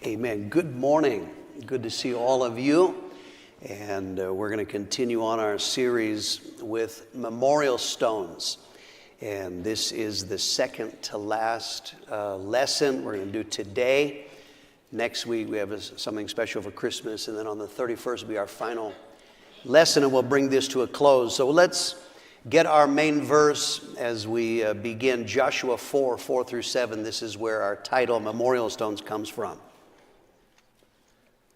Amen. Good morning. Good to see all of you. And we're going to continue on our series with memorial stones. And this is the second to last lesson we're going to do today. Next week we have something special for Christmas. And then on the 31st will be our final lesson. And we'll bring this to a close. So let's get our main verse as we begin. Joshua 4 through 7. This is where our title, Memorial Stones, comes from.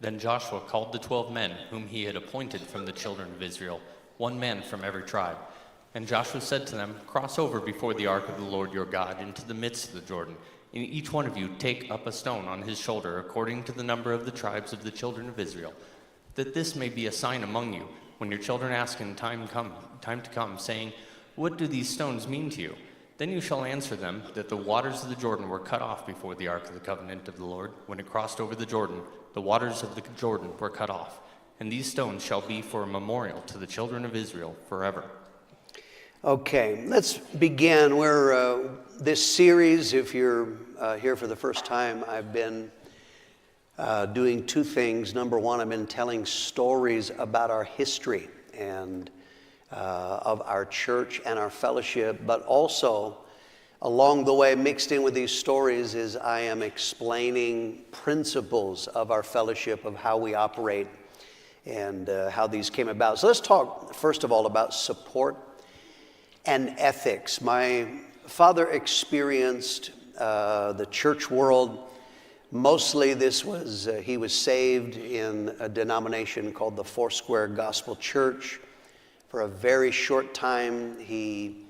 Then Joshua called the 12 men whom he had appointed from the children of Israel, one man from every tribe. And Joshua said to them, "Cross over before the ark of the Lord your God into the midst of the Jordan, and each one of you take up a stone on his shoulder according to the number of the tribes of the children of Israel, that this may be a sign among you, when your children ask in time to come, saying, 'What do these stones mean to you?' Then you shall answer them that the waters of the Jordan were cut off before the ark of the covenant of the Lord. When it crossed over the Jordan, the waters of the Jordan were cut off. And these stones shall be for a memorial to the children of Israel forever." Okay, let's begin. This series, if you're here for the first time, I've been doing two things. Number one, I've been telling stories about our history and of our church and our fellowship, but also along the way, mixed in with these stories, is I am explaining principles of our fellowship, of how we operate and how these came about. So let's talk first of all about support and ethics. My father experienced the church world. Mostly he was saved in a denomination called the Foursquare Gospel Church. For a very short time, he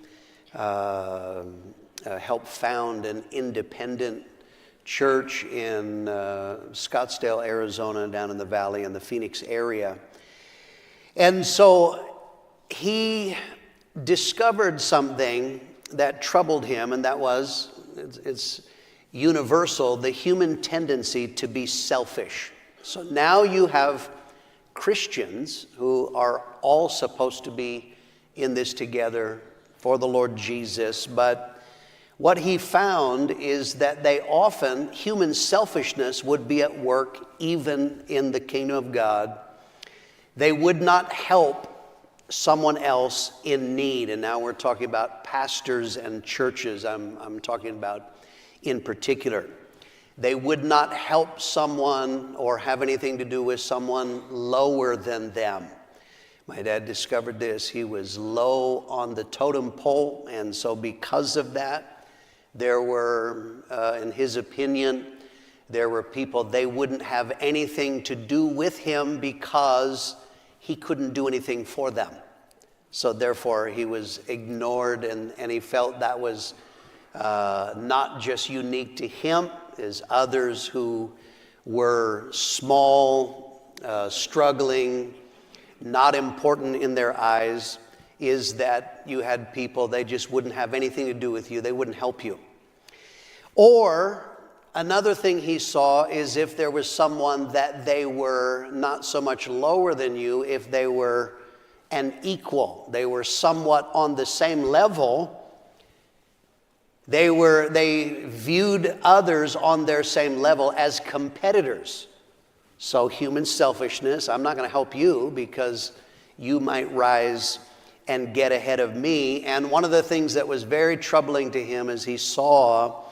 helped found an independent church in Scottsdale, Arizona, down in the valley in the Phoenix area. And so he discovered something that troubled him, and that was, it's universal, the human tendency to be selfish. So now you have Christians who are all supposed to be in this together for the Lord Jesus, but what he found is that human selfishness would be at work even in the kingdom of God. They would not help someone else in need. And now we're talking about pastors and churches, I'm talking about in particular. They would not help someone or have anything to do with someone lower than them. My dad discovered this. He was low on the totem pole, and so because of that, there were, in his opinion, there were people, they wouldn't have anything to do with him because he couldn't do anything for them. So therefore, he was ignored, and he felt that was not just unique to him, as others who were small, struggling, not important in their eyes, is that you had people, they just wouldn't have anything to do with you. They wouldn't help you. Or another thing he saw is if there was someone that they were not so much lower than you, if they were an equal, they were somewhat on the same level, they viewed others on their same level as competitors. So human selfishness, I'm not going to help you because you might rise and get ahead of me. And one of the things that was very troubling to him is he saw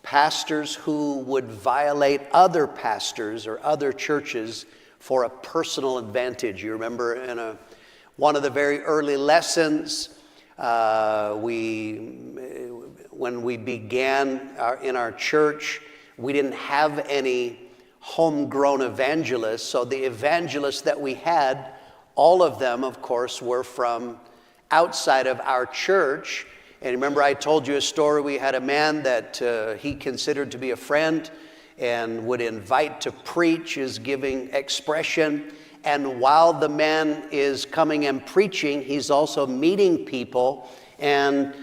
pastors who would violate other pastors or other churches for a personal advantage. You remember in one of the very early lessons, when we began in our church, we didn't have any homegrown evangelists. So the evangelists that we had, all of them, of course, were from outside of our church. And remember, I told you a story. We had a man that he considered to be a friend and would invite to preach, is giving expression. And while the man is coming and preaching, he's also meeting people and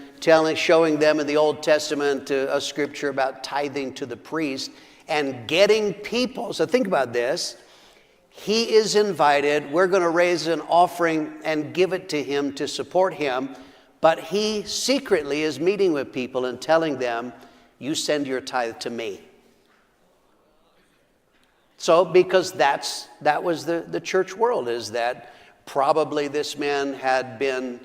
showing them in the Old Testament a scripture about tithing to the priest and getting people. So think about this. He is invited. We're going to raise an offering and give it to him to support him. But he secretly is meeting with people and telling them, you send your tithe to me. So, because that was the church world, is that probably this man had been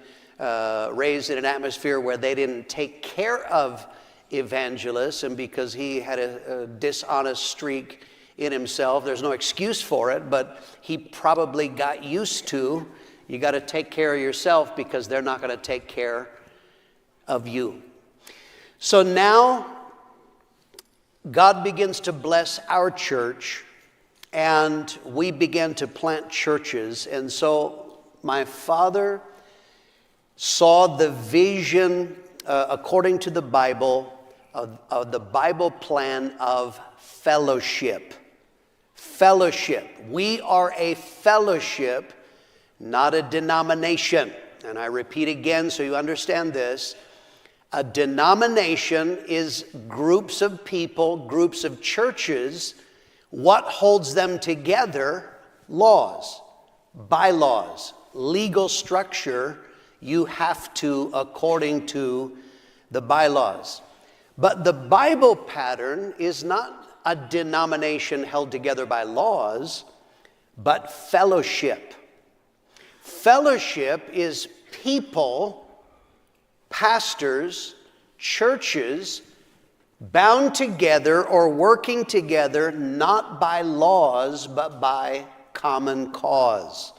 raised in an atmosphere where they didn't take care of evangelists, and because he had a dishonest streak in himself, there's no excuse for it, but he probably got used to, you got to take care of yourself because they're not going to take care of you. So now God begins to bless our church, and we began to plant churches. And so my father saw the vision according to the Bible of the Bible plan of fellowship. Fellowship. We are a fellowship, not a denomination. And I repeat again so you understand this. A denomination is groups of people, groups of churches. What holds them together? Laws, bylaws, legal structure. You have to, according to the bylaws. But the Bible pattern is not a denomination held together by laws, but fellowship. Fellowship is people, pastors, churches, bound together or working together, not by laws, but by common cause.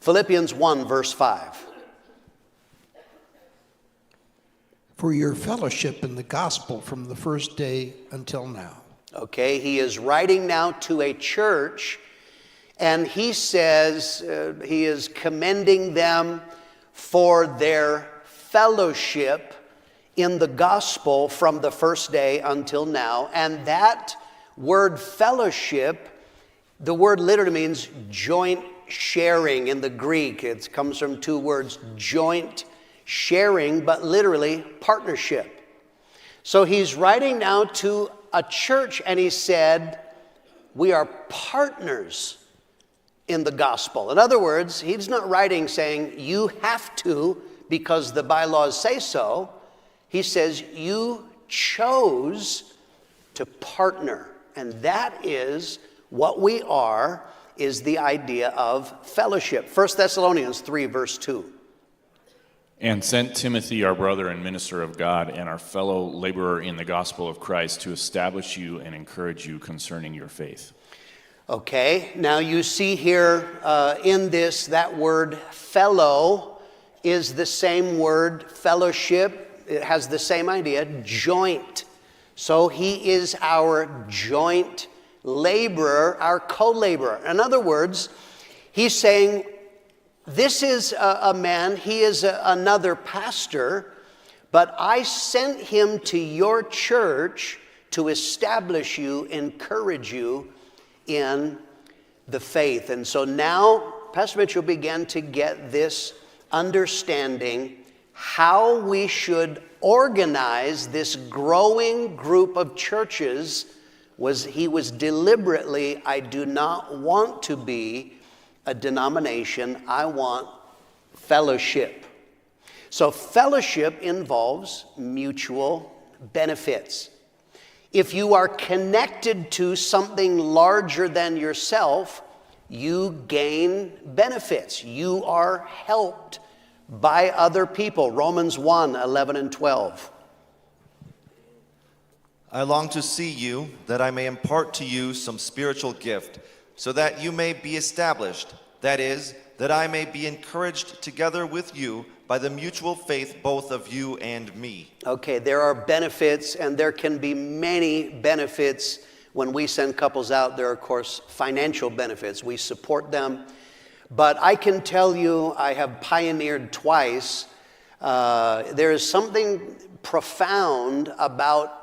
Philippians 1, verse 5. For your fellowship in the gospel from the first day until now. Okay, he is writing now to a church, and he says he is commending them for their fellowship in the gospel from the first day until now. And that word fellowship, the word literally means joint sharing in the Greek. It comes from two words, joint sharing, but literally partnership. So he's writing now to a church, and he said, we are partners in the gospel. In other words, he's not writing saying you have to because the bylaws say so. He says you chose to partner. And that is what we are, is the idea of fellowship. 1 Thessalonians 3, verse 2. And sent Timothy, our brother and minister of God, and our fellow laborer in the gospel of Christ, to establish you and encourage you concerning your faith. Okay, now you see here in this, that word fellow is the same word fellowship. It has the same idea, joint. So he is our joint laborer, our co-laborer. In other words, he's saying, this is a man, he is another pastor, but I sent him to your church to establish you, encourage you in the faith. And so now Pastor Mitchell began to get this understanding how we should organize this growing group of churches. He was deliberately, I do not want to be a denomination, I want fellowship. So fellowship involves mutual benefits. If you are connected to something larger than yourself, you gain benefits. You are helped by other people. Romans 1, 11 and 12. I long to see you, that I may impart to you some spiritual gift, so that you may be established, that is, that I may be encouraged together with you by the mutual faith both of you and me. Okay, there are benefits, and there can be many benefits. When we send couples out, there are, of course, financial benefits. We support them. But I can tell you, I have pioneered twice. There is something profound about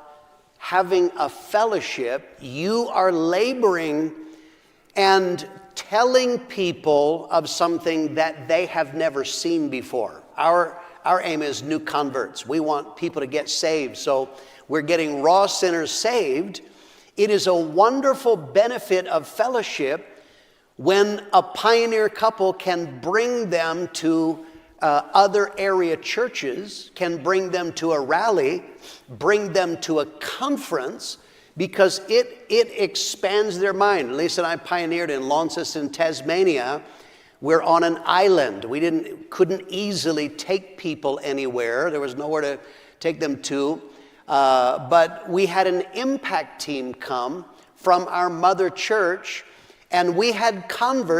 having a fellowship. You are laboring and telling people of something that they have never seen before. Our aim is new converts. We want people to get saved. So we're getting raw sinners saved. It is a wonderful benefit of fellowship when a pioneer couple can bring them to other area churches, can bring them to a rally, bring them to a conference, because it expands their mind. Lisa and I pioneered in Launceston, Tasmania. We're on an island. We couldn't easily take people anywhere. There was nowhere to take them to. But we had an impact team come from our mother church, and we had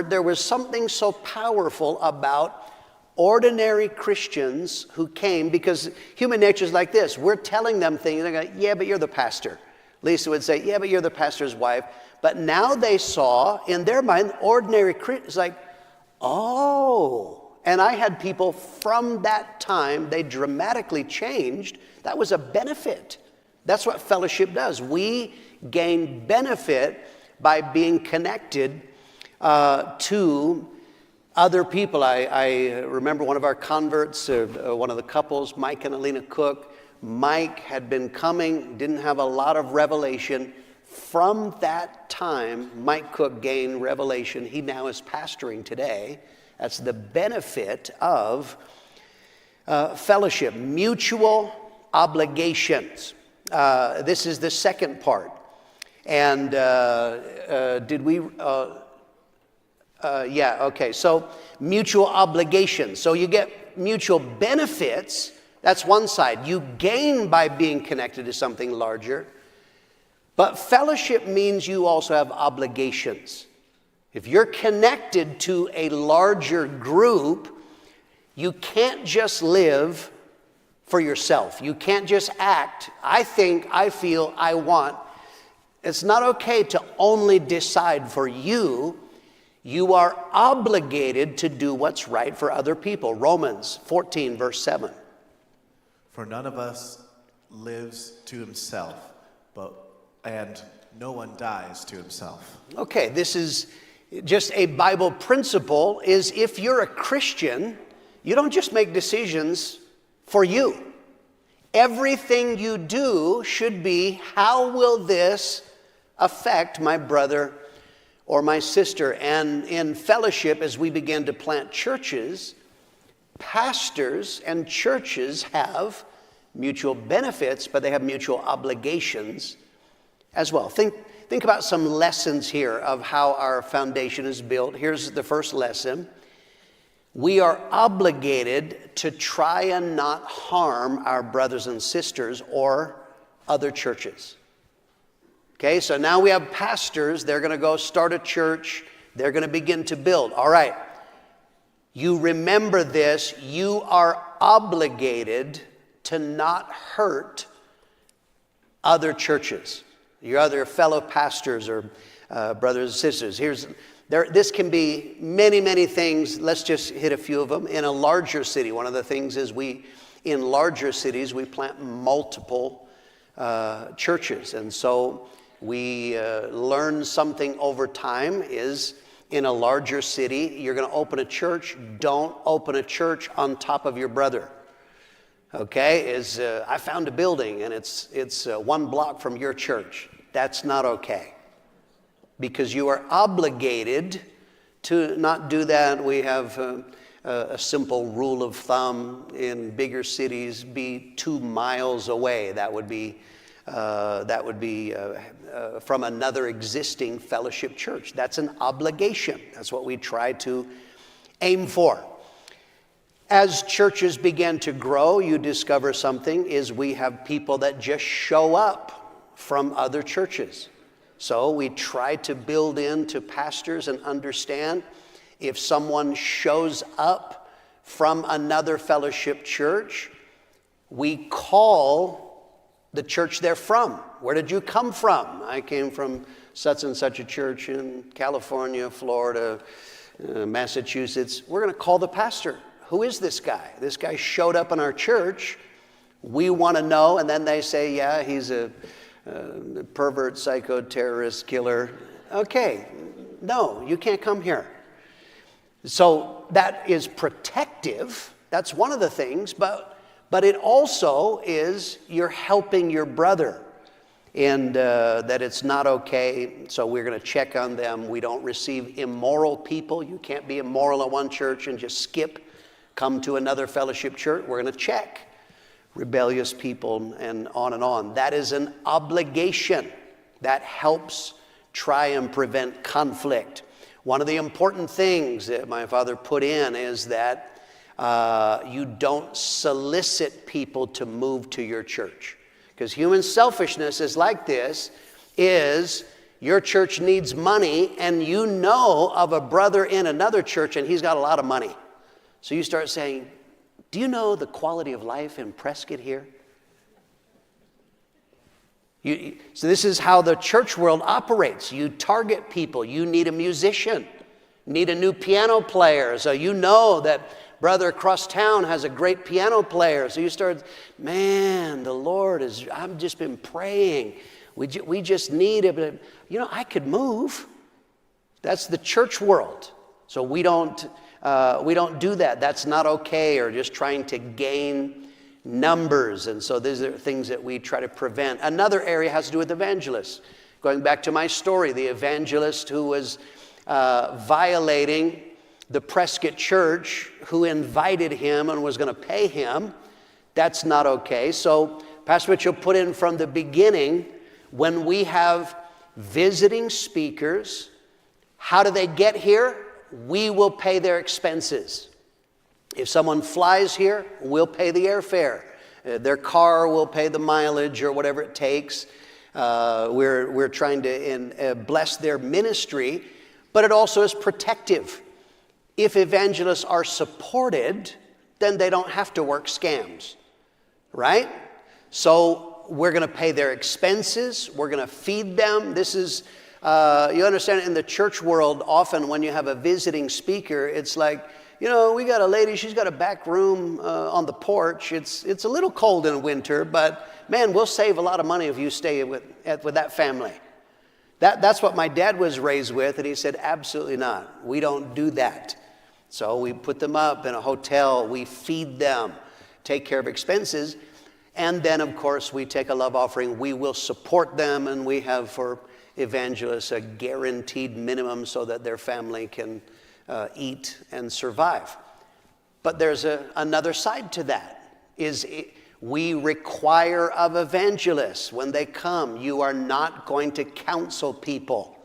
there was something so powerful about ordinary Christians who came, because human nature is like this. We're telling them things. They're going, yeah, but you're the pastor. Lisa would say, yeah, but you're the pastor's wife. But now they saw, in their mind, ordinary Christians, like, oh. And I had people from that time, they dramatically changed. That was a benefit. That's what fellowship does. We gain benefit by being connected to other people. I remember one of our converts, one of the couples, Mike and Alina Cook. Mike had been coming, didn't have a lot of revelation. From that time, Mike Cook gained revelation. He now is pastoring today. That's the benefit of fellowship, mutual obligations. This is the second part. And so mutual obligations. So you get mutual benefits. That's one side. You gain by being connected to something larger. But fellowship means you also have obligations. If you're connected to a larger group, you can't just live for yourself. You can't just act, I think, I feel, I want. It's not okay to only decide for you. You are obligated to do what's right for other people. Romans 14, verse 7. For none of us lives to himself, and no one dies to himself. Okay, this is just a Bible principle, is if you're a Christian, you don't just make decisions for you. Everything you do should be, how will this affect my brother or my sister? And in fellowship, as we begin to plant churches, pastors and churches have mutual benefits, but they have mutual obligations as well. Think about some lessons here of how our foundation is built. Here's the first lesson. We are obligated to try and not harm our brothers and sisters or other churches. Okay, so now we have pastors. They're going to go start a church. They're going to begin to build. All right. You remember this. You are obligated to not hurt other churches, your other fellow pastors or brothers and sisters. This can be many, many things. Let's just hit a few of them. In a larger city, one of the things is in larger cities, we plant multiple churches. And so we learn something over time is in a larger city, you're going to open a church. Don't open a church on top of your brother. Okay, I found a building and it's 1 block from your church. That's not okay, because you are obligated to not do that. We have a simple rule of thumb in bigger cities: be 2 miles away. That would be from another existing fellowship church. That's an obligation. That's what we try to aim for. As churches begin to grow, you discover something is we have people that just show up from other churches. So we try to build into pastors and understand if someone shows up from another fellowship church, we call the church they're from. Where did you come from? I came from such and such a church in California, Florida, Massachusetts. We're going to call the pastor. Who is this guy? This guy showed up in our church. We want to know. And then they say, yeah, he's a pervert, psycho, terrorist, killer. Okay, no, you can't come here. So that is protective. That's one of the things. But it also is you're helping your brother. And that it's not okay. So we're going to check on them. We don't receive immoral people. You can't be immoral at one church and just skip. Come to another fellowship church, we're going to check rebellious people and on and on. That is an obligation. That helps try and prevent conflict. One of the important things that my father put in is that you don't solicit people to move to your church. Because human selfishness is like this, is your church needs money and you know of a brother in another church and he's got a lot of money. So you start saying, do you know the quality of life in Prescott here? So this is how the church world operates. You target people. You need a musician, need a new piano player. So you know that brother across town has a great piano player. So you start, man, the Lord is, I've just been praying. We just need it. You know, I could move. That's the church world. So we don't do that. That's not okay, or just trying to gain numbers. And so these are things that we try to prevent. Another area has to do with evangelists. Going back to my story, the evangelist who was violating the Prescott church, who invited him and was going to pay him, that's not okay. So Pastor Mitchell put in from the beginning, when we have visiting speakers, how do they get here? We will pay their expenses. If someone flies here, we'll pay the airfare. Their car will pay the mileage or whatever it takes. We're trying to bless their ministry, but it also is protective. If evangelists are supported, then they don't have to work scams, right? So we're going to pay their expenses. We're going to feed them. This is, you understand, in the church world, often when you have a visiting speaker, it's like, you know, we got a lady, she's got a back room on the porch. It's a little cold in winter, but man, we'll save a lot of money if you stay with that family. That's what my dad was raised with, and he said, absolutely not. We don't do that. So we put them up in a hotel, we feed them, take care of expenses, and then, of course, we take a love offering. We will support them, and we have for evangelists a guaranteed minimum so that their family can eat and survive. But there's another side to that, we require of evangelists, when they come, you are not going to counsel people.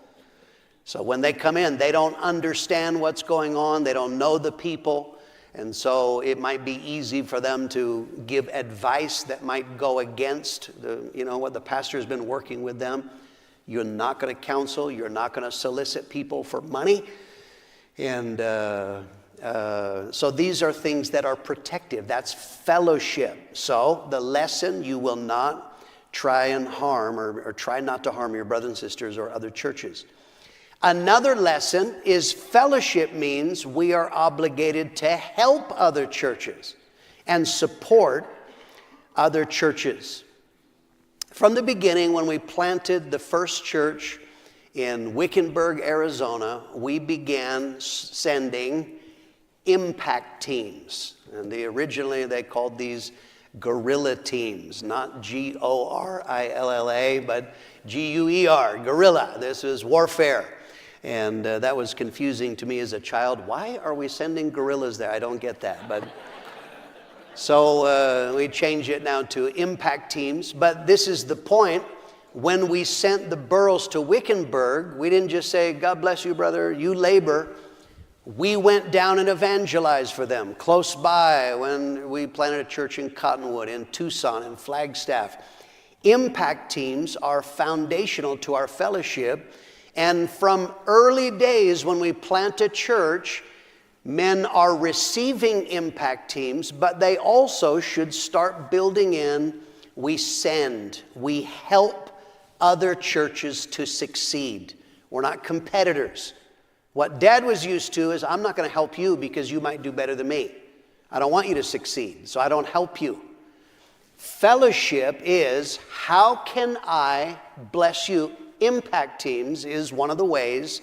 So when they come in, they don't understand what's going on, they don't know the people, and so it might be easy for them to give advice that might go against what the pastor has been working with them. You're not going to counsel, you're not going to solicit people for money. And so these are things that are protective. That's fellowship. So the lesson, you will not try and harm or try not to harm your brothers and sisters or other churches. Another lesson is fellowship means we are obligated to help other churches and support other churches. From the beginning, when we planted the first church in Wickenburg, Arizona, we began sending impact teams. And originally they called these guerrilla teams, not G-O-R-I-L-L-A, but G-U-E-R, guerrilla. This is warfare. And that was confusing to me as a child. Why are we sending guerrillas there? I don't get that. But so we change it now to impact teams. But this is the point. When we sent the Burrows to Wickenburg, we didn't just say, God bless you, brother, you labor. We went down and evangelized for them. Close by, when we planted a church in Cottonwood, in Tucson, in Flagstaff. Impact teams are foundational to our fellowship. And from early days when we plant a church, men are receiving impact teams, but they also should start building in, we send, we help other churches to succeed. We're not competitors. What Dad was used to is, I'm not going to help you because you might do better than me. I don't want you to succeed, so I don't help you. Fellowship is, how can I bless you? Impact teams is one of the ways,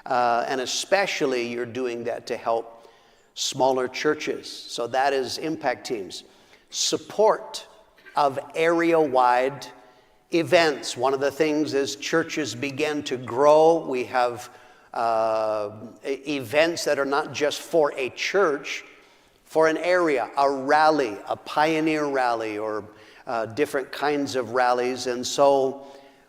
and especially you're doing that to help smaller churches. So that is impact teams. Support of area-wide events. One of the things as churches begin to grow, we have events that are not just for a church, for an area, a rally, a pioneer rally, or different kinds of rallies. And so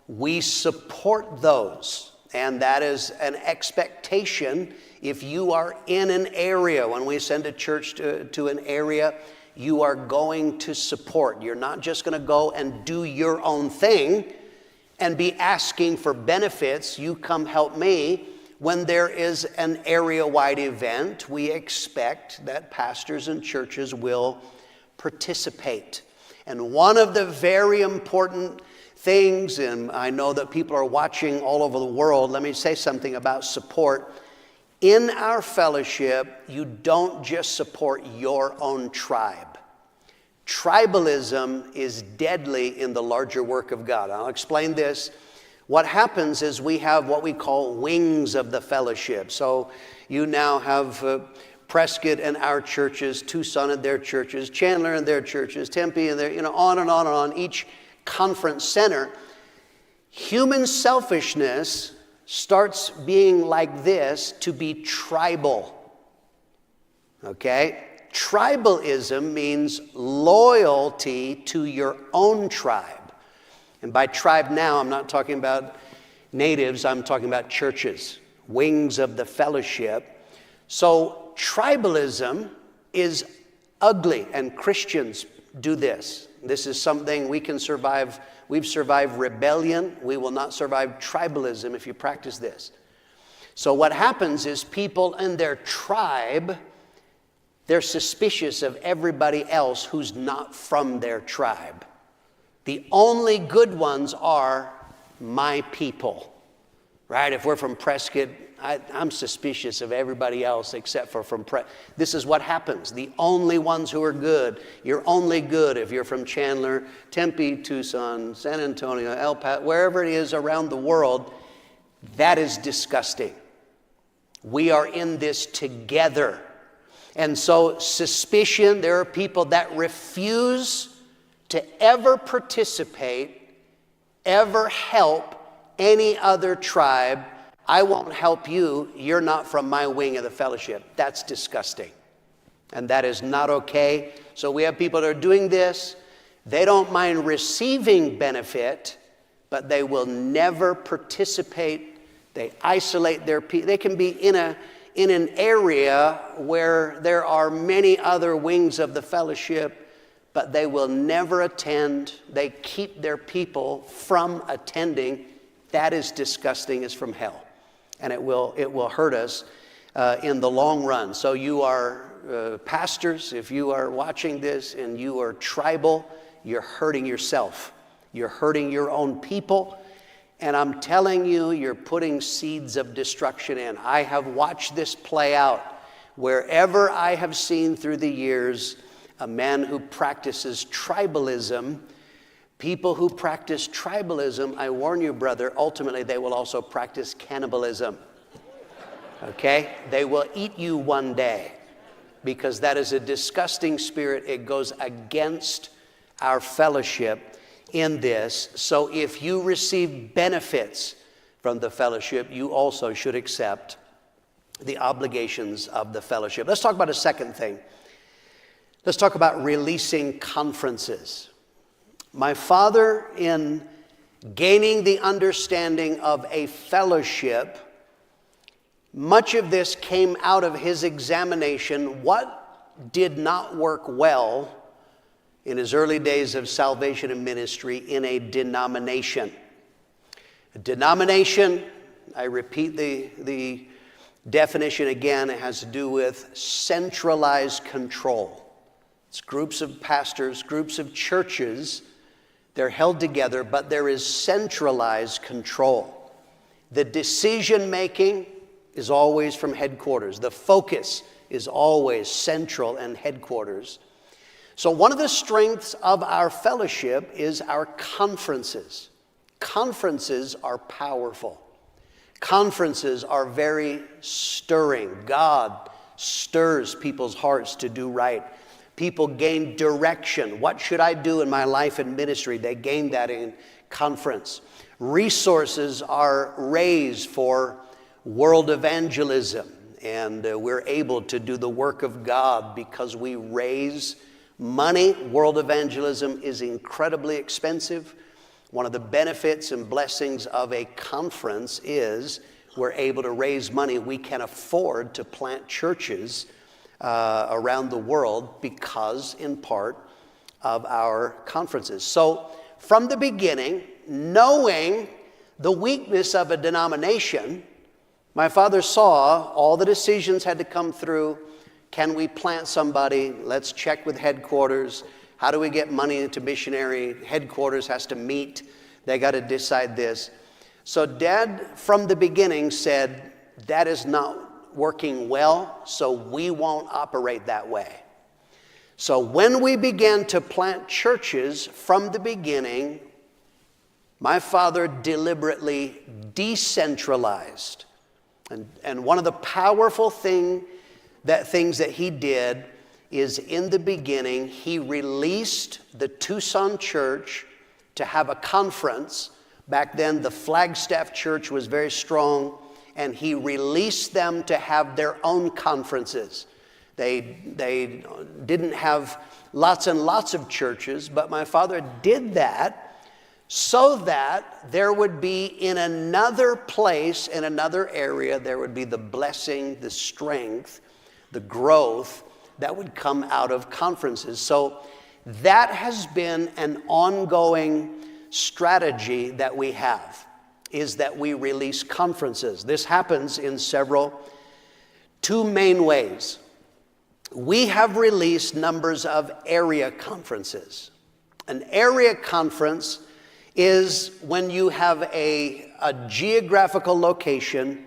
we support those. And that is an expectation. If you are in an area, when we send a church to an area, you are going to support. You're not just going to go and do your own thing and be asking for benefits. You come help me. When there is an area-wide event, we expect that pastors and churches will participate. And one of the very important things, and I know that people are watching all over the world, let me say something about support. In our fellowship, you don't just support your own tribe. Tribalism is deadly in the larger work of God. I'll explain this. What happens is we have what we call wings of the fellowship. So you now have Prescott and our churches, Tucson and their churches, Chandler and their churches, Tempe and their, on and on and on, each conference center. Human selfishness starts being like this to be tribal. Okay? Tribalism means loyalty to your own tribe. And by tribe now, I'm not talking about natives, I'm talking about churches, wings of the fellowship. So tribalism is ugly, and Christians do this. This is something we can survive. We've survived rebellion. We will not survive tribalism if you practice this. So what happens is people in their tribe, they're suspicious of everybody else who's not from their tribe. The only good ones are my people, right? If we're from Prescott, I'm suspicious of everybody else except for from Prescott. This is what happens. The only ones who are good, you're only good if you're from Chandler, Tempe, Tucson, San Antonio, El Paso, wherever it is around the world. That is disgusting. We are in this together. And so suspicion, there are people that refuse to ever participate, ever help any other tribe. I won't help you. You're not from my wing of the fellowship. That's disgusting. And that is not okay. So we have people that are doing this. They don't mind receiving benefit, but they will never participate. They isolate their people. They can be in an area where there are many other wings of the fellowship, but they will never attend. They keep their people from attending. That is disgusting. It's from hell. And it will hurt us in the long run. So you are pastors, if you are watching this and you are tribal, you're hurting yourself. You're hurting your own people. And I'm telling you, you're putting seeds of destruction in. I have watched this play out. Wherever I have seen through the years a man who practices tribalism, people who practice tribalism, I warn you, brother, ultimately they will also practice cannibalism. Okay? They will eat you one day because that is a disgusting spirit. It goes against our fellowship in this. So if you receive benefits from the fellowship, you also should accept the obligations of the fellowship. Let's talk about a second thing. Let's talk about releasing conferences. My father, in gaining the understanding of a fellowship, much of this came out of his examination. What did not work well in his early days of salvation and ministry in a denomination? A denomination, I repeat the definition again, it has to do with centralized control. It's groups of pastors, groups of churches. They're held together, but there is centralized control. The decision making is always from headquarters. The focus is always central and headquarters. So one of the strengths of our fellowship is our conferences. Conferences are powerful. Conferences are very stirring. God stirs people's hearts to do right. People gain direction. What should I do in my life and ministry? They gain that in conference. Resources are raised for world evangelism, and we're able to do the work of God because we raise money. World evangelism is incredibly expensive. One of the benefits and blessings of a conference is we're able to raise money. We can afford to plant churches around the world because, in part, of our conferences. So, from the beginning, knowing the weakness of a denomination, my father saw all the decisions had to come through. Can we plant somebody? Let's check with headquarters. How do we get money into missionary? Headquarters has to meet. They got to decide this. So Dad, from the beginning, said, that is not working well, so we won't operate that way. So when we began to plant churches from the beginning, my father deliberately decentralized. And one of the powerful things that he did is, in the beginning, he released the Tucson church to have a conference. Back then, the Flagstaff church was very strong, and he released them to have their own conferences. They didn't have lots and lots of churches, but my father did that so that there would be, in another place, in another area, there would be the blessing, the strength, the growth that would come out of conferences. So that has been an ongoing strategy that we have, is that we release conferences. This happens in two main ways. We have released numbers of area conferences. An area conference is when you have a geographical location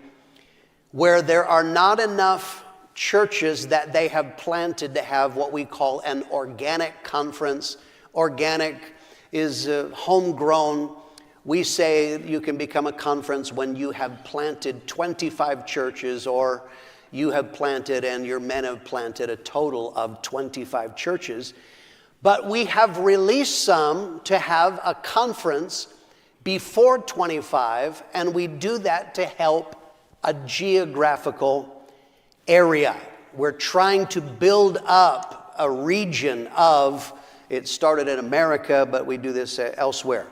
where there are not enough churches that they have planted to have what we call an organic conference. Organic is homegrown. We say you can become a conference when you have planted 25 churches, or you have planted and your men have planted a total of 25 churches. But we have released some to have a conference before 25, and we do that to help a geographical area. We're trying to build up a region of, it started in America, but we do this elsewhere.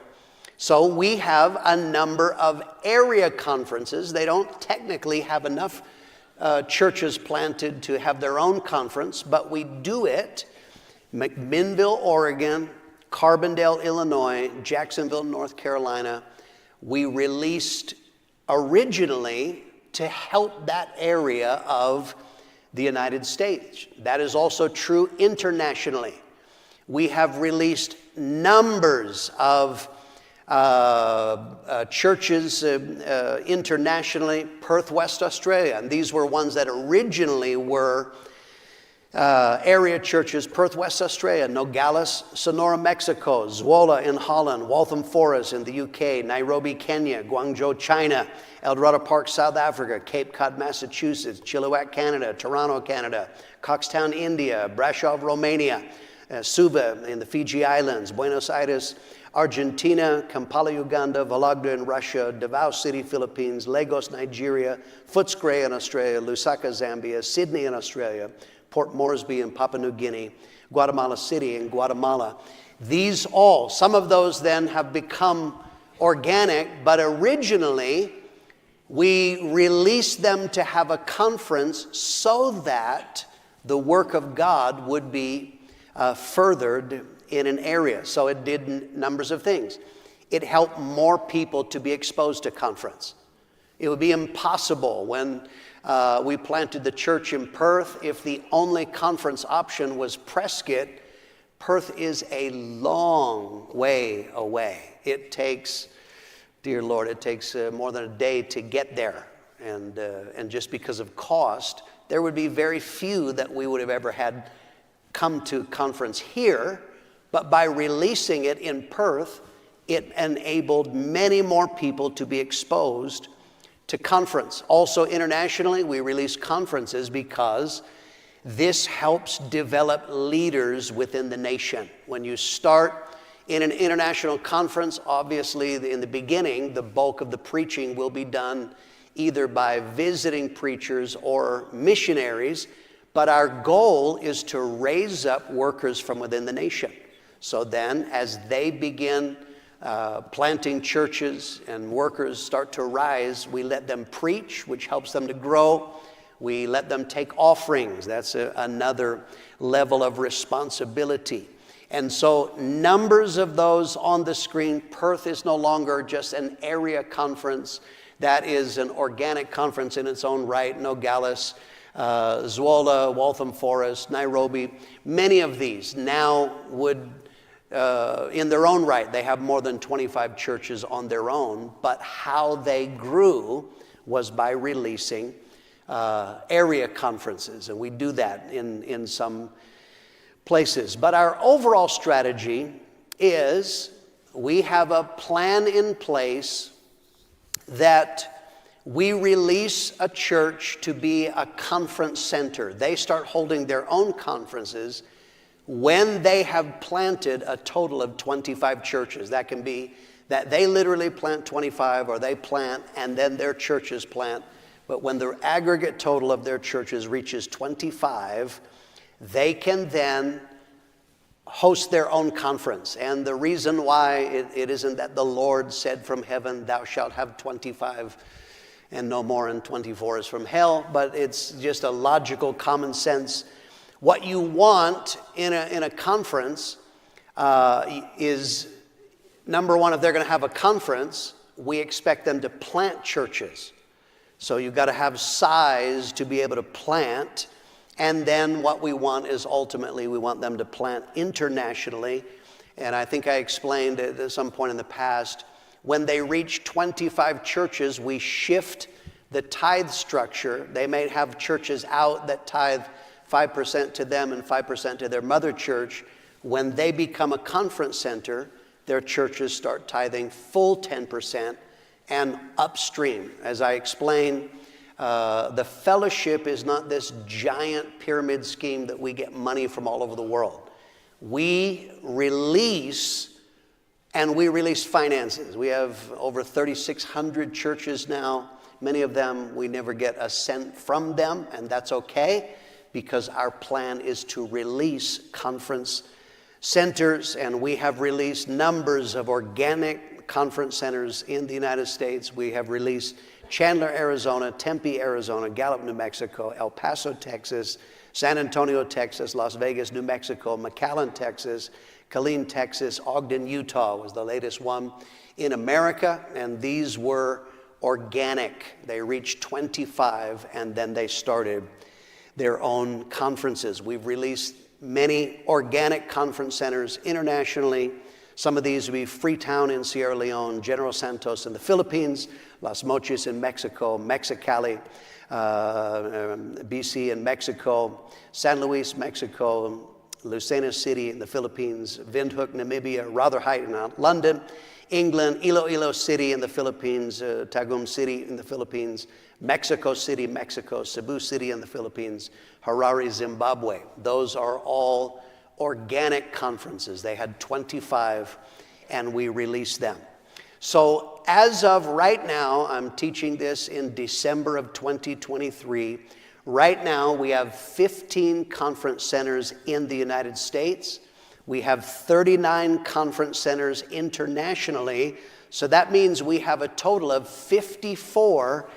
So we have a number of area conferences. They don't technically have enough churches planted to have their own conference, but we do it. McMinnville, Oregon, Carbondale, Illinois, Jacksonville, North Carolina. We released originally to help that area of the United States. That is also true internationally. We have released numbers of churches internationally. Perth, West Australia, and these were ones that originally were area churches. Perth, West Australia, Nogales, Sonora, Mexico, Zwolle in Holland, Waltham Forest in the UK, Nairobi, Kenya, Guangzhou, China, El Dorado Park, South Africa, Cape Cod, Massachusetts, Chilliwack, Canada, Toronto, Canada, Coxtown, India, Brasov, Romania, Suva in the Fiji Islands, Buenos Aires, Argentina, Kampala, Uganda, Vologda in Russia, Davao City, Philippines, Lagos, Nigeria, Footscray in Australia, Lusaka, Zambia, Sydney in Australia, Port Moresby in Papua New Guinea, Guatemala City in Guatemala. These all, some of those then have become organic, but originally we released them to have a conference so that the work of God would be furthered in an area. So it did numbers of things. It helped more people to be exposed to conference. It would be impossible when we planted the church in Perth if the only conference option was Prescott. Perth is a long way away. It takes, dear Lord, it takes more than a day to get there. And just because of cost, there would be very few that we would have ever had come to conference here. But by releasing it in Perth, it enabled many more people to be exposed to conference. Also internationally, we release conferences because this helps develop leaders within the nation. When you start in an international conference, obviously in the beginning, the bulk of the preaching will be done either by visiting preachers or missionaries, but our goal is to raise up workers from within the nation. So then, as they begin planting churches and workers start to rise, we let them preach, which helps them to grow. We let them take offerings. That's another level of responsibility. And so numbers of those on the screen. Perth is no longer just an area conference. That is an organic conference in its own right. Nogales, Zwolle, Waltham Forest, Nairobi. Many of these now would, in their own right, they have more than 25 churches on their own. But how they grew was by releasing area conferences. And we do that in some places. But our overall strategy is we have a plan in place that we release a church to be a conference center. They start holding their own conferences when they have planted a total of 25 churches. That can be that they literally plant 25, or they plant and then their churches plant. But when the aggregate total of their churches reaches 25, they can then host their own conference. And the reason why it isn't that the Lord said from heaven, thou shalt have 25 and no more, and 24 is from hell, but it's just a logical common sense. What you want in a conference is, number one, if they're going to have a conference, we expect them to plant churches. So you've got to have size to be able to plant. And then what we want is ultimately we want them to plant internationally. And I think I explained at some point in the past, when they reach 25 churches, we shift the tithe structure. They may have churches out that tithe 5% to them and 5% to their mother church. When they become a conference center, their churches start tithing full 10% and upstream. As I explained, the fellowship is not this giant pyramid scheme that we get money from all over the world. We release, and we release finances. We have over 3,600 churches now. Many of them, we never get a cent from them, and that's okay, because our plan is to release conference centers, and we have released numbers of organic conference centers in the United States. We have released Chandler, Arizona, Tempe, Arizona, Gallup, New Mexico, El Paso, Texas, San Antonio, Texas, Las Vegas, New Mexico, McAllen, Texas, Killeen, Texas, Ogden, Utah was the latest one in America, and these were organic. They reached 25, and then they started their own conferences. We've released many organic conference centers internationally. Some of these would be Freetown in Sierra Leone, General Santos in the Philippines, Las Mochis in Mexico, Mexicali, BC in Mexico, San Luis, Mexico, Lucena City in the Philippines, Windhoek, Namibia, Rotherhite in London, England, Iloilo City in the Philippines, Tagum City in the Philippines, Mexico City, Mexico, Cebu City in the Philippines, Harare, Zimbabwe. Those are all organic conferences. They had 25, and we released them. So as of right now, I'm teaching this in December of 2023. Right now, we have 15 conference centers in the United States. We have 39 conference centers internationally. So that means we have a total of 54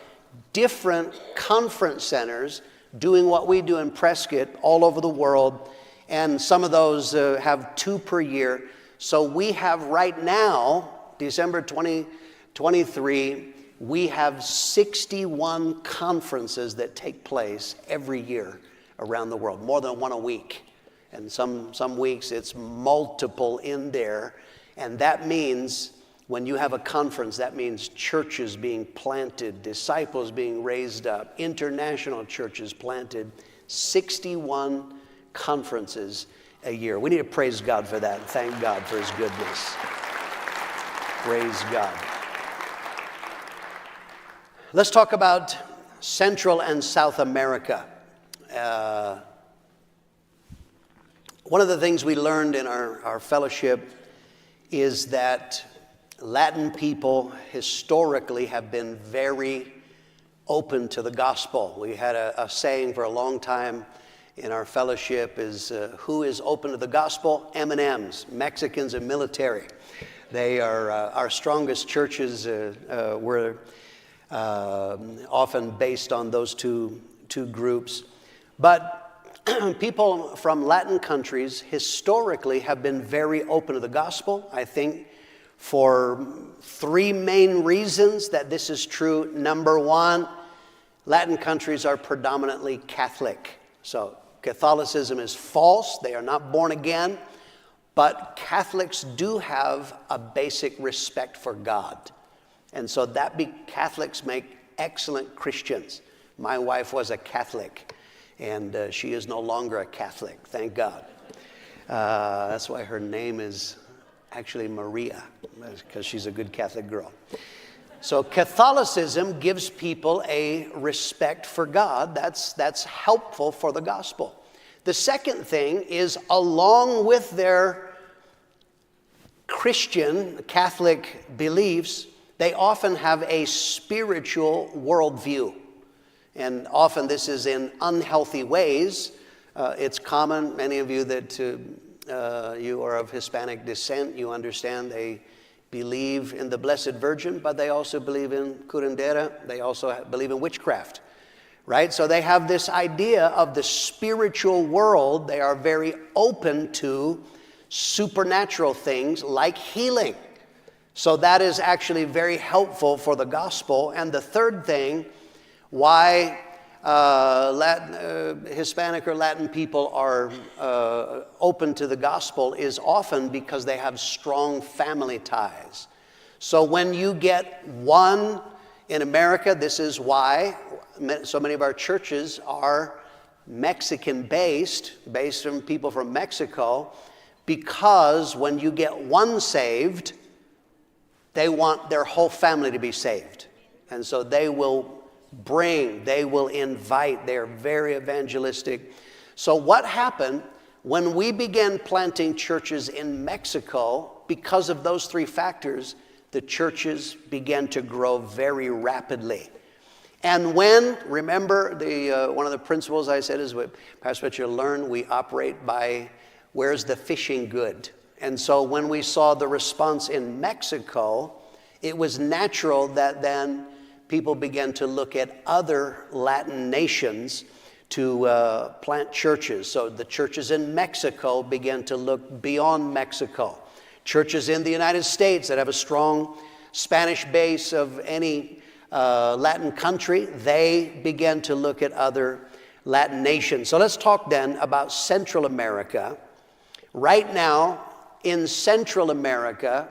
different conference centers doing what we do in Prescott all over the world. And some of those have 2 per year. So we have right now, December 2023, we have 61 conferences that take place every year around the world, more than one a week. And some weeks it's multiple in there. And that means when you have a conference, that means churches being planted, disciples being raised up, international churches planted, 61 conferences a year. We need to praise God for that and thank God for his goodness. Praise God. Let's talk about Central and South America. One of the things we learned in our fellowship is that Latin people historically have been very open to the gospel. We had a saying for a long time in our fellowship is, who is open to the gospel? M&Ms, Mexicans and military. They are our strongest churches. Were often based on those two groups. But people from Latin countries historically have been very open to the gospel. I think for three main reasons that this is true. Number one, Latin countries are predominantly Catholic. So Catholicism is false. They are not born again. But Catholics do have a basic respect for God. And so Catholics make excellent Christians. My wife was a Catholic, and she is no longer a Catholic, thank God. That's why her name is actually Maria, because she's a good Catholic girl. So Catholicism gives people a respect for God. That's helpful for the gospel. The second thing is, along with their Christian Catholic beliefs, they often have a spiritual worldview. And often this is in unhealthy ways. It's common, many of you that you are of Hispanic descent, you understand they believe in the Blessed Virgin, but they also believe in curandera. They also believe in witchcraft, right? So they have this idea of the spiritual world. They are very open to supernatural things like healing. So that is actually very helpful for the gospel. And the third thing, why Hispanic or Latin people are open to the gospel is often because they have strong family ties. So when you get one in America, this is why so many of our churches are Mexican-based, based on people from Mexico, because when you get one saved, they want their whole family to be saved. And so they will invite, they're very evangelistic. So what happened when we began planting churches in Mexico, because of those three factors, the churches began to grow very rapidly. And remember, one of the principles I said is, Pastor, what you learn, we operate by, where's the fishing good? And so when we saw the response in Mexico, it was natural that then people began to look at other Latin nations to plant churches. So the churches in Mexico began to look beyond Mexico. Churches in the United States that have a strong Spanish base of any Latin country, they began to look at other Latin nations. So let's talk then about Central America. Right now, in Central America,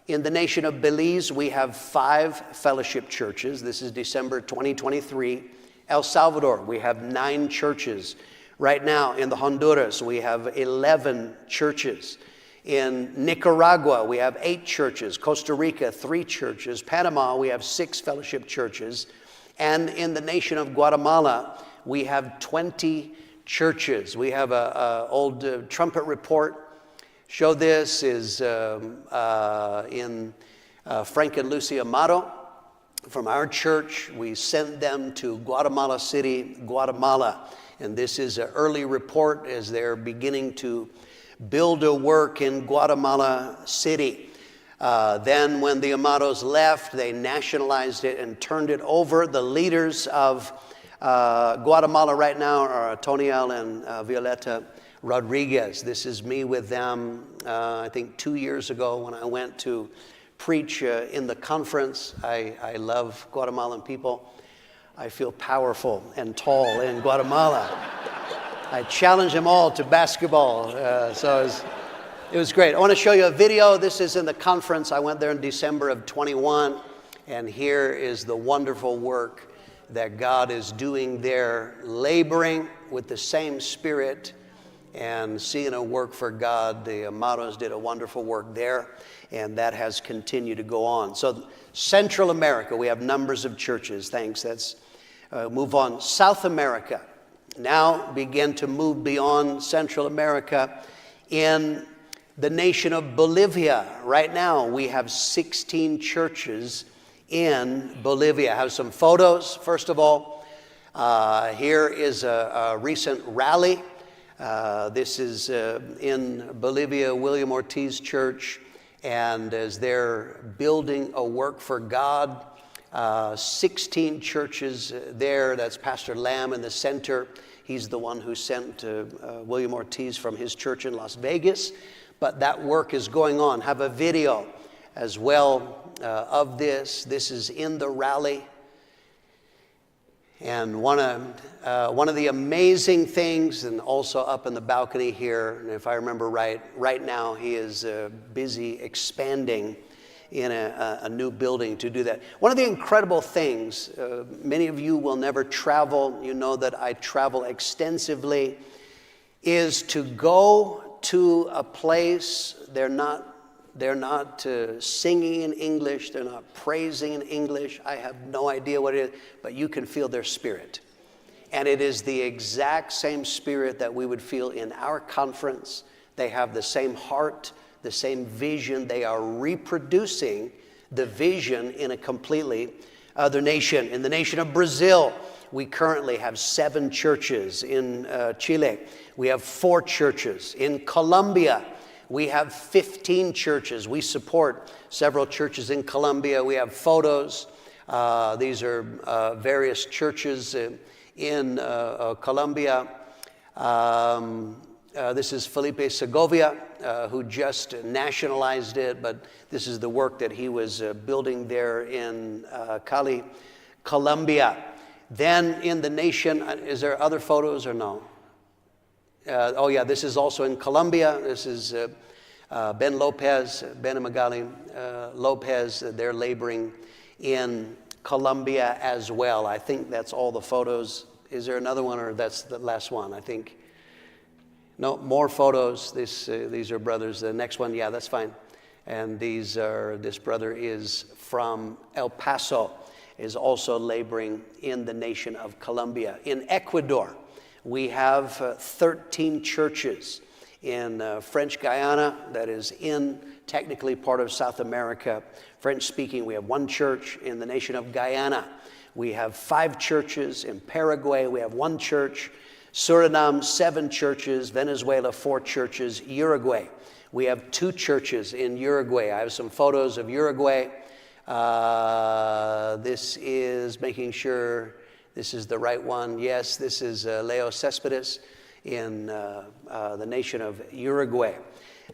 in the nation of Belize, we have 5 fellowship churches. This is December 2023. El Salvador, we have 9 churches. Right now, in the Honduras, we have 11 churches. In Nicaragua, we have 8 churches. Costa Rica, 3 churches. Panama, we have 6 fellowship churches. And in the nation of Guatemala, we have 20 churches. We have an old trumpet report. Show this is in Frank and Lucy Amato from our church. We sent them to Guatemala City, Guatemala. And this is an early report as they're beginning to build a work in Guatemala City. Then when the Amatos left, they nationalized it and turned it over. The leaders of Guatemala right now are Toniel and Violeta Rodriguez. This is me with them, I think 2 years ago when I went to preach in the conference. I love Guatemalan people. I feel powerful and tall in Guatemala. I challenge them all to basketball. So it was great. I want to show you a video. This is in the conference. I went there in December of 21. And here is the wonderful work that God is doing there, laboring with the same spirit and seeing a work for God. The Amatos did a wonderful work there, and that has continued to go on. So Central America, we have numbers of churches. Thanks. Let's move on. South America. Now begin to move beyond Central America. In the nation of Bolivia, right now we have 16 churches in Bolivia. I have some photos. First of all, here is a recent rally. This is in Bolivia, William Ortiz Church, And as they're building a work for God, 16 churches there. That's Pastor Lamb in the center. He's the one who sent William Ortiz from his church in Las Vegas. But that work is going on. Have a video as well of this. This is in the rally. And one of the amazing things, and also up in the balcony here, and if I remember right now he is busy expanding in a new building to do that. One of the incredible things, many of you will never travel, you know that I travel extensively, is to go to a place. They're not singing in English, they're not praising in English. I have no idea what it is, but you can feel their spirit. And it is the exact same spirit that we would feel in our conference. They have the same heart, the same vision. They are reproducing the vision in a completely other nation. In the nation of Brazil, we currently have 7 churches. In Chile, we have 4 churches. In Colombia, we have 15 churches. We support several churches in Colombia. We have photos. These are various churches in Colombia. This is Felipe Segovia, who just nationalized it, but this is the work that he was building there in Cali, Colombia. Then in the nation, is there other photos or no? Oh yeah, this is also in Colombia. This is Ben and Magali Lopez. They're laboring in Colombia as well. I think that's all the photos. Is there another one, or that's the last one? I think. No, more photos. These are brothers. The next one, yeah, that's fine. And this brother is from El Paso, is also laboring in the nation of Colombia. In Ecuador, we have 13 churches. In French Guyana, that is technically part of South America. French speaking, we have 1 church. In the nation of Guyana, we have 5 churches. In Paraguay, we have 1 church. Suriname, 7 churches. Venezuela, 4 churches. Uruguay, we have 2 churches in Uruguay. I have some photos of Uruguay. This is making sure this is the right one. Yes, this is Leo Cespedes in the nation of Uruguay,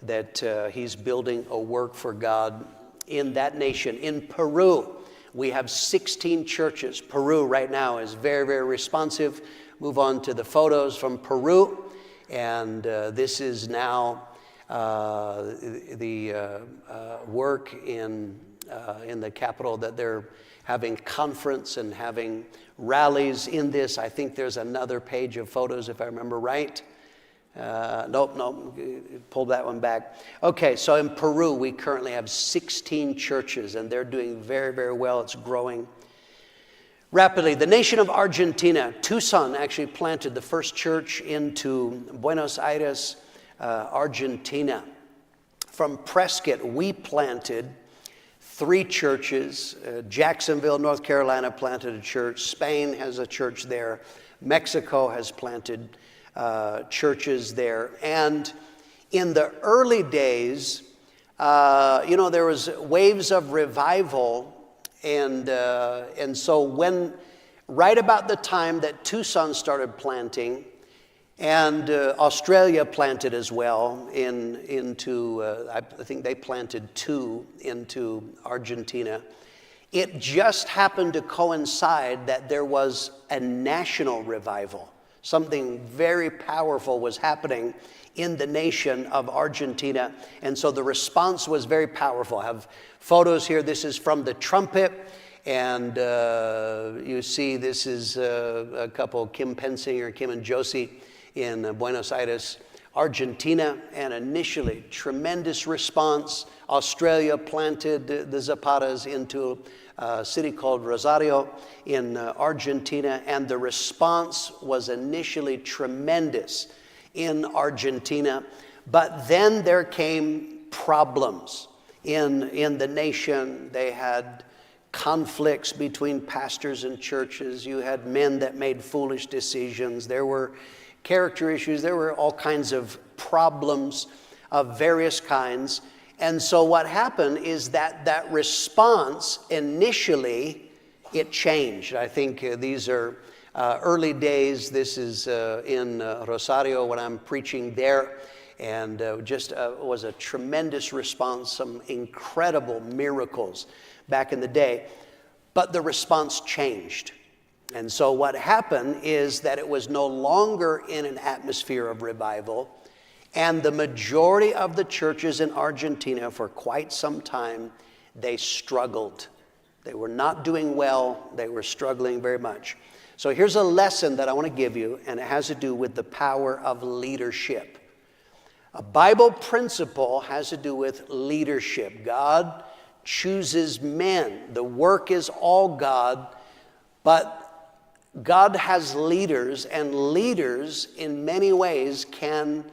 that he's building a work for God in that nation. In Peru, we have 16 churches. Peru right now is very, very responsive. Move on to the photos from Peru. And this is now the work in the capital, that they're having conference and having rallies in this. I think there's another page of photos, if I remember right. Nope, pull that one back. Okay, so in Peru, we currently have 16 churches, and they're doing very, very well. It's growing rapidly. The nation of Argentina, Tucson actually planted the first church into Buenos Aires, Argentina. From Prescott, we planted 3 churches. Jacksonville, North Carolina planted a church. Spain has a church there. Mexico has planted churches there. And in the early days, there was waves of revival. And so right about the time that Tucson started planting, and Australia planted as well I think they planted 2 into Argentina. It just happened to coincide that there was a national revival. Something very powerful was happening in the nation of Argentina. And so the response was very powerful. I have photos here. This is from the trumpet. And you see this is a couple, Kim Pensinger, Kim and Josie, in Buenos Aires, Argentina. And initially, tremendous response. Australia planted the Zapatas into a city called Rosario in Argentina. And the response was initially tremendous in Argentina. But then there came problems in the nation. They had conflicts between pastors and churches. You had men that made foolish decisions. There were character issues. There were all kinds of problems of various kinds. And so what happened is that response initially, it changed. I think these are early days. This is in Rosario when I'm preaching there. And just was a tremendous response, some incredible miracles back in the day. But the response changed. And so what happened is that it was no longer in an atmosphere of revival. And the majority of the churches in Argentina for quite some time, they struggled. They were not doing well. They were struggling very much. So here's a lesson that I want to give you, and it has to do with the power of leadership. A Bible principle has to do with leadership. God chooses men. The work is all God, but God has leaders, and leaders in many ways can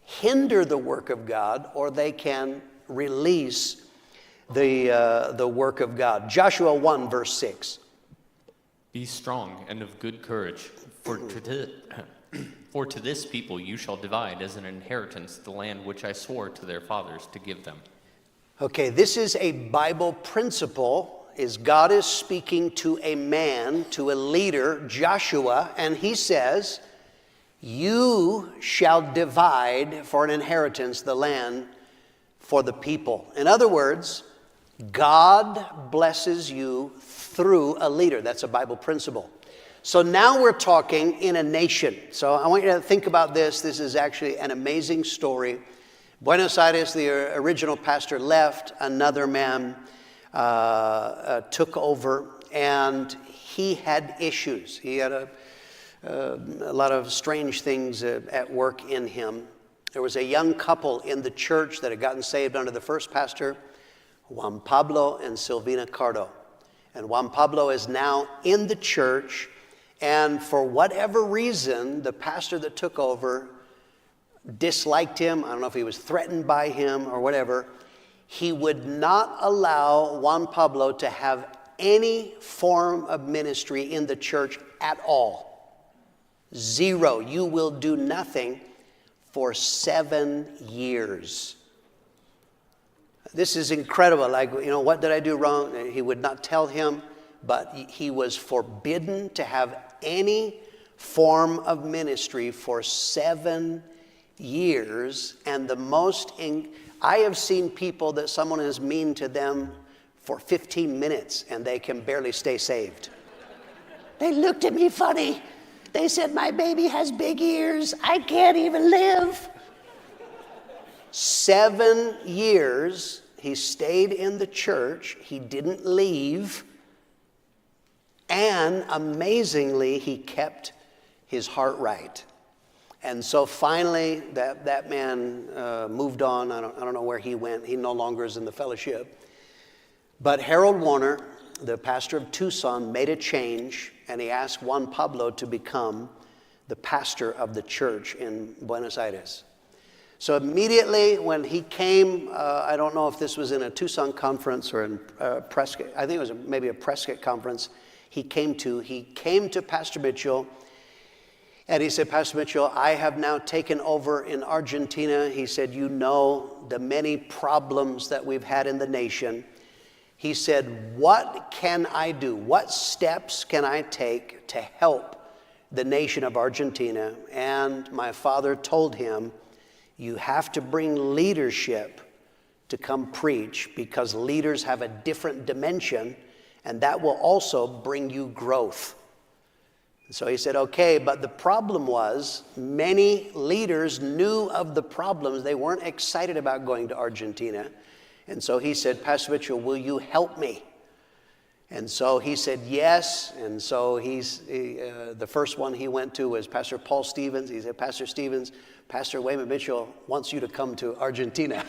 hinder the work of God, or they can release the work of God. Joshua 1, verse 6. Be strong and of good courage, for to this people you shall divide as an inheritance the land which I swore to their fathers to give them. Okay, this is a Bible principle. God is speaking to a man, to a leader, Joshua, and he says, you shall divide for an inheritance the land for the people. In other words, God blesses you through a leader. That's a Bible principle. So now we're talking in a nation. So I want you to think about this. This is actually an amazing story. Buenos Aires, the original pastor left. Another man took over, and he had issues. He had a lot of strange things at work in him. There was a young couple in the church that had gotten saved under the first pastor, Juan Pablo and Silvina Cardo. And Juan Pablo is now in the church, and for whatever reason, the pastor that took over disliked him. I don't know if he was threatened by him or whatever. He would not allow Juan Pablo to have any form of ministry in the church at all. Zero. You will do nothing for 7 years. This is incredible. Like, what did I do wrong? He would not tell him, but he was forbidden to have any form of ministry for 7 years. And I have seen people that someone is mean to them for 15 minutes and they can barely stay saved. They looked at me funny. They said, my baby has big ears. I can't even live. 7 years, he stayed in the church. He didn't leave. And amazingly, he kept his heart right. And so finally, that man moved on. I don't know where he went. He no longer is in the fellowship. But Harold Warner, the pastor of Tucson, made a change, and he asked Juan Pablo to become the pastor of the church in Buenos Aires. So immediately when he came, I don't know if this was in a Tucson conference or in Prescott. I think it was maybe a Prescott conference he came to Pastor Mitchell, and he said, Pastor Mitchell, I have now taken over in Argentina. He said, the many problems that we've had in the nation. He said, what can I do? What steps can I take to help the nation of Argentina? And my father told him, you have to bring leadership to come preach, because leaders have a different dimension, and that will also bring you growth. So he said, okay, but the problem was many leaders knew of the problems. They weren't excited about going to Argentina. And so he said, Pastor Mitchell, will you help me? And so he said, yes. And so the first one he went to was Pastor Paul Stevens. He said, Pastor Stevens, Pastor Wayman Mitchell wants you to come to Argentina.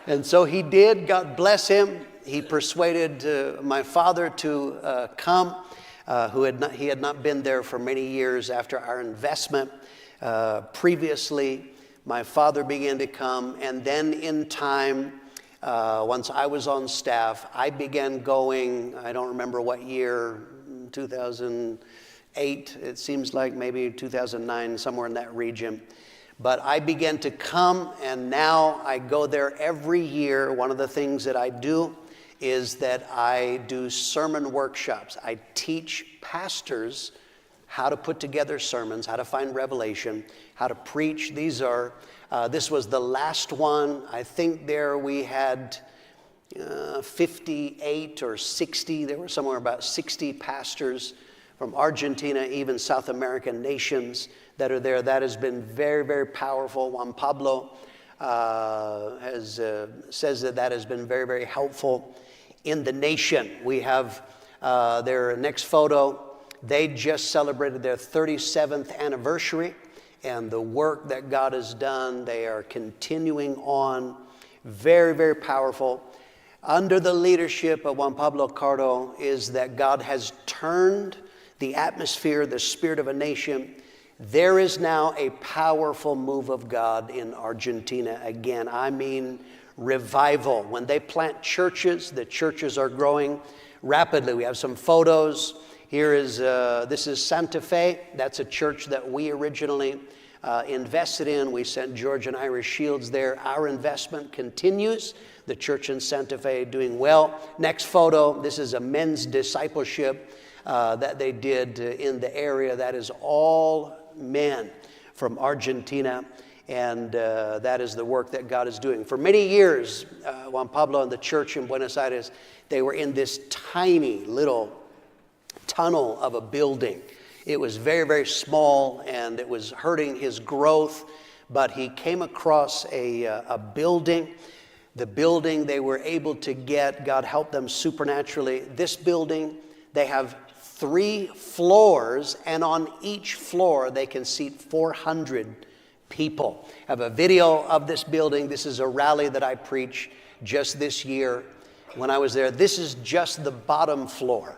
And so he did. God bless him. He persuaded my father to come, he had not been there for many years after our investment. Previously, my father began to come, and then in time, once I was on staff, I began going, I don't remember what year, 2008, it seems like maybe 2009, somewhere in that region. But I began to come, and now I go there every year. One of the things that I do is that I do sermon workshops. I teach pastors how to put together sermons, how to find revelation, how to preach. This was the last one. I think there we had 58 or 60. There were somewhere about 60 pastors from Argentina, even South American nations that are there. That has been very, very powerful. Juan Pablo says that has been very, very helpful in the nation. We have their next photo. They just celebrated their 37th anniversary, and the work that God has done, they are continuing on. Very, very powerful. Under the leadership of Juan Pablo Cardo is that God has turned the atmosphere, the spirit of a nation. There is now a powerful move of God in Argentina again. I mean, revival. When they plant churches, the churches are growing rapidly. We have some photos. This is Santa Fe. That's a church that we originally invested in. We sent George and Irish Shields there. Our investment continues. The church in Santa Fe doing well. Next photo. This is a men's discipleship that they did in the area. That is all men from Argentina, and that is the work that God is doing. For many years, Juan Pablo and the church in Buenos Aires, they were in this tiny little tunnel of a building. It was very, very small, and it was hurting his growth, but he came across a building. The building they were able to get, God helped them supernaturally. This building, they have 3 floors, and on each floor they can seat 400 people. I have a video of this building. This is a rally that I preached just this year when I was there. This is just the bottom floor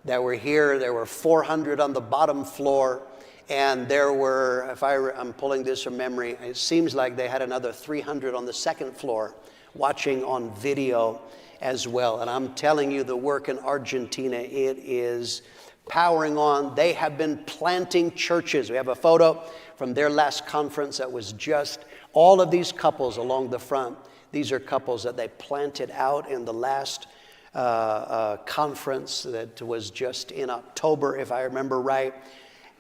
that were here. There were 400 on the bottom floor, and there were, I'm pulling this from memory, it seems like they had another 300 on the second floor watching on video as well. And I'm telling you, the work in Argentina, it is powering on. They have been planting churches. We have a photo from their last conference that was just all of these couples along the front. These are couples that they planted out in the last conference that was just in October, if I remember right.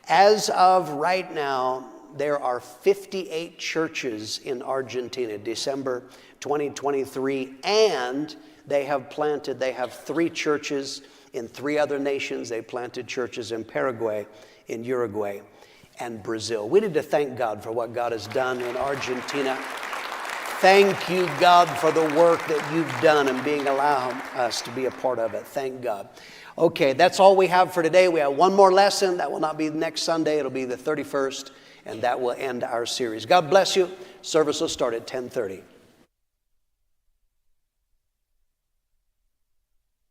As of right now, there are 58 churches in Argentina, December 2023, and they have 3 churches in 3 other nations. They planted churches in Paraguay, in Uruguay, and Brazil. We need to thank God for what God has done in Argentina. Thank you, God, for the work that you've done and being allowed us to be a part of it. Thank God. Okay, that's all we have for today. We have one more lesson. That will not be next Sunday. It'll be the 31st, and that will end our series. God bless you. Service will start at 10:30.